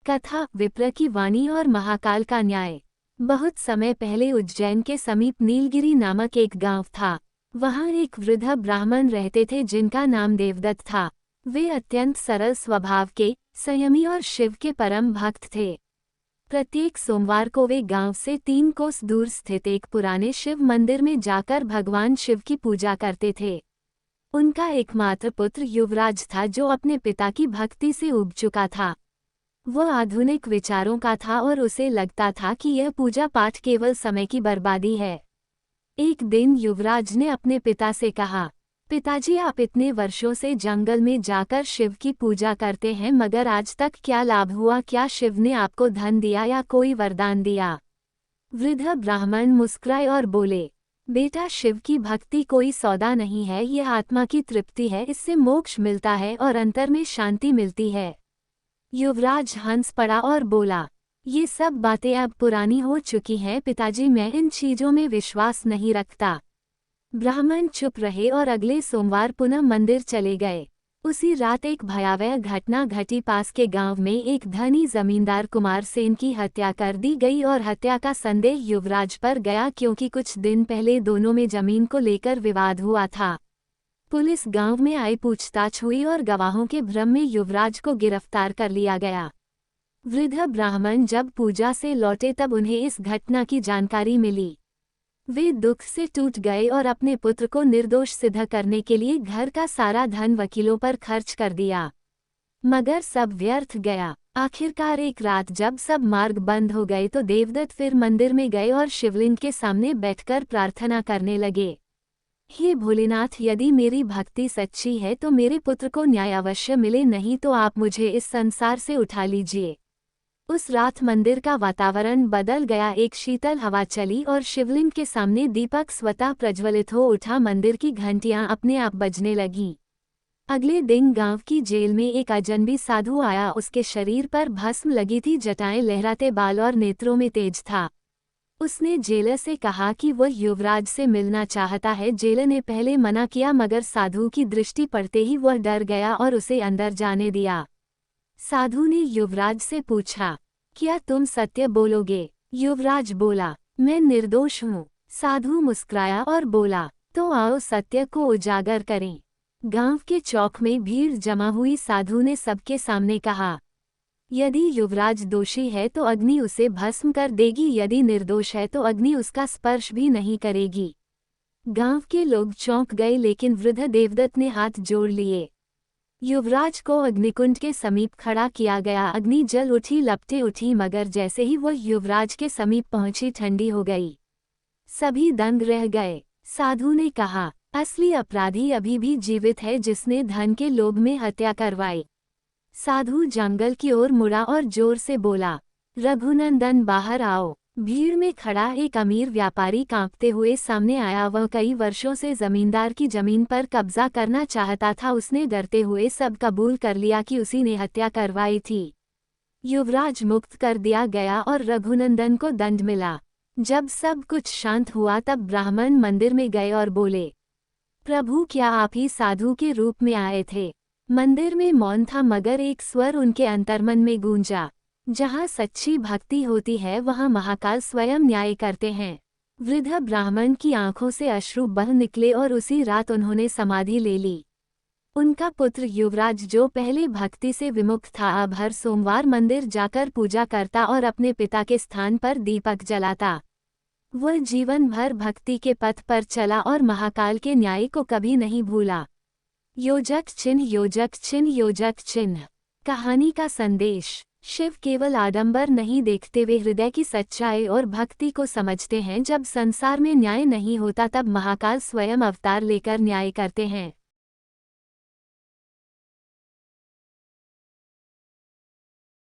कथा विप्र की वाणी और महाकाल का न्याय। बहुत समय पहले उज्जैन के समीप नीलगिरी नामक एक गांव था। वहां एक वृद्ध ब्राह्मण रहते थे जिनका नाम देवदत्त था। वे अत्यंत सरल स्वभाव के, संयमी और शिव के परम भक्त थे। प्रत्येक सोमवार को वे गांव से 3 कोस दूर स्थित एक पुराने शिव मंदिर में जाकर भगवान शिव की पूजा करते थे। उनका एकमात्र पुत्र युवराज था जो अपने पिता की भक्ति से ऊब चुका था। वह आधुनिक विचारों का था और उसे लगता था कि यह पूजा पाठ केवल समय की बर्बादी है। एक दिन युवराज ने अपने पिता से कहा, पिताजी, आप इतने वर्षों से जंगल में जाकर शिव की पूजा करते हैं, मगर आज तक क्या लाभ हुआ? क्या शिव ने आपको धन दिया या कोई वरदान दिया? वृद्ध ब्राह्मण मुस्कुराए और बोले, बेटा, शिव की भक्ति कोई सौदा नहीं है, यह आत्मा की तृप्ति है। इससे मोक्ष मिलता है और अंतर में शांति मिलती है। युवराज हंस पड़ा और बोला, ये सब बातें अब पुरानी हो चुकी हैं पिताजी, मैं इन चीजों में विश्वास नहीं रखता। ब्राह्मण चुप रहे और अगले सोमवार पुनः मंदिर चले गए। उसी रात एक भयावह घटना घटी। पास के गांव में एक धनी जमींदार कुमार सेन की हत्या कर दी गई और हत्या का संदेह युवराज पर गया क्योंकि कुछ दिन पहले दोनों में जमीन को लेकर विवाद हुआ था। पुलिस गांव में आई, पूछताछ हुई और गवाहों के भ्रम में युवराज को गिरफ्तार कर लिया गया। वृद्ध ब्राह्मण जब पूजा से लौटे तब उन्हें इस घटना की जानकारी मिली। वे दुख से टूट गए और अपने पुत्र को निर्दोष सिद्ध करने के लिए घर का सारा धन वकीलों पर खर्च कर दिया, मगर सब व्यर्थ गया। आखिरकार एक रात जब सब मार्ग बंद हो गए तो देवदत्त फिर मंदिर में गए और शिवलिंग के सामने बैठकर प्रार्थना करने लगे, हे भोलेनाथ, यदि मेरी भक्ति सच्ची है तो मेरे पुत्र को न्याय अवश्य मिले, नहीं तो आप मुझे इस संसार से उठा लीजिए। उस रात मंदिर का वातावरण बदल गया। एक शीतल हवा चली और शिवलिंग के सामने दीपक स्वतः प्रज्वलित हो उठा। मंदिर की घंटियां अपने आप बजने लगीं। अगले दिन गांव की जेल में एक अजनबी साधु आया। उसके शरीर पर भस्म लगी थी, जटाएं लहराते बाल और नेत्रों में तेज था। उसने जेलर से कहा कि वह युवराज से मिलना चाहता है। जेलर ने पहले मना किया, मगर साधु की दृष्टि पड़ते ही वह डर गया और उसे अंदर जाने दिया। साधु ने युवराज से पूछा, क्या तुम सत्य बोलोगे? युवराज बोला, मैं निर्दोष हूँ। साधु मुस्कुराया और बोला, तो आओ सत्य को उजागर करें। गांव के चौक में भीड़ जमा हुई। साधु ने सबके सामने कहा, यदि युवराज दोषी है तो अग्नि उसे भस्म कर देगी, यदि निर्दोष है तो अग्नि उसका स्पर्श भी नहीं करेगी। गांव के लोग चौंक गए, लेकिन वृद्ध देवदत्त ने हाथ जोड़ लिए। युवराज को अग्निकुंड के समीप खड़ा किया गया। अग्नि जल उठी, लपटे उठी, मगर जैसे ही वह युवराज के समीप पहुंची ठंडी हो गई। सभी दंग रह गए। साधु ने कहा, असली अपराधी अभी भी जीवित है जिसने धन के लोभ में हत्या करवाई। साधु जंगल की ओर मुड़ा और जोर से बोला, रघुनंदन, बाहर आओ। भीड़ में खड़ा एक अमीर व्यापारी कांपते हुए सामने आया। वह कई वर्षों से जमींदार की जमीन पर कब्जा करना चाहता था। उसने डरते हुए सब कबूल कर लिया कि उसी ने हत्या करवाई थी। युवराज मुक्त कर दिया गया और रघुनंदन को दंड मिला। जब सब कुछ शांत हुआ तब ब्राह्मण मंदिर में गए और बोले, प्रभु, क्या आप ही साधु के रूप में आए थे? मंदिर में मौन था, मगर एक स्वर उनके अंतर्मन में गूंजा, जहाँ सच्ची भक्ति होती है वहाँ महाकाल स्वयं न्याय करते हैं। वृद्ध ब्राह्मण की आंखों से अश्रु बह निकले और उसी रात उन्होंने समाधि ले ली। उनका पुत्र युवराज, जो पहले भक्ति से विमुख था, अब हर सोमवार मंदिर जाकर पूजा करता और अपने पिता के स्थान पर दीपक जलाता। वह जीवन भर भक्ति के पथ पर चला और महाकाल के न्याय को कभी नहीं भूला। योजक चिन्ह, योजक चिन्ह, योजक चिन्ह। कहानी का संदेश, शिव केवल आडंबर नहीं देखते, वे हृदय की सच्चाई और भक्ति को समझते हैं। जब संसार में न्याय नहीं होता तब महाकाल स्वयं अवतार लेकर न्याय करते हैं।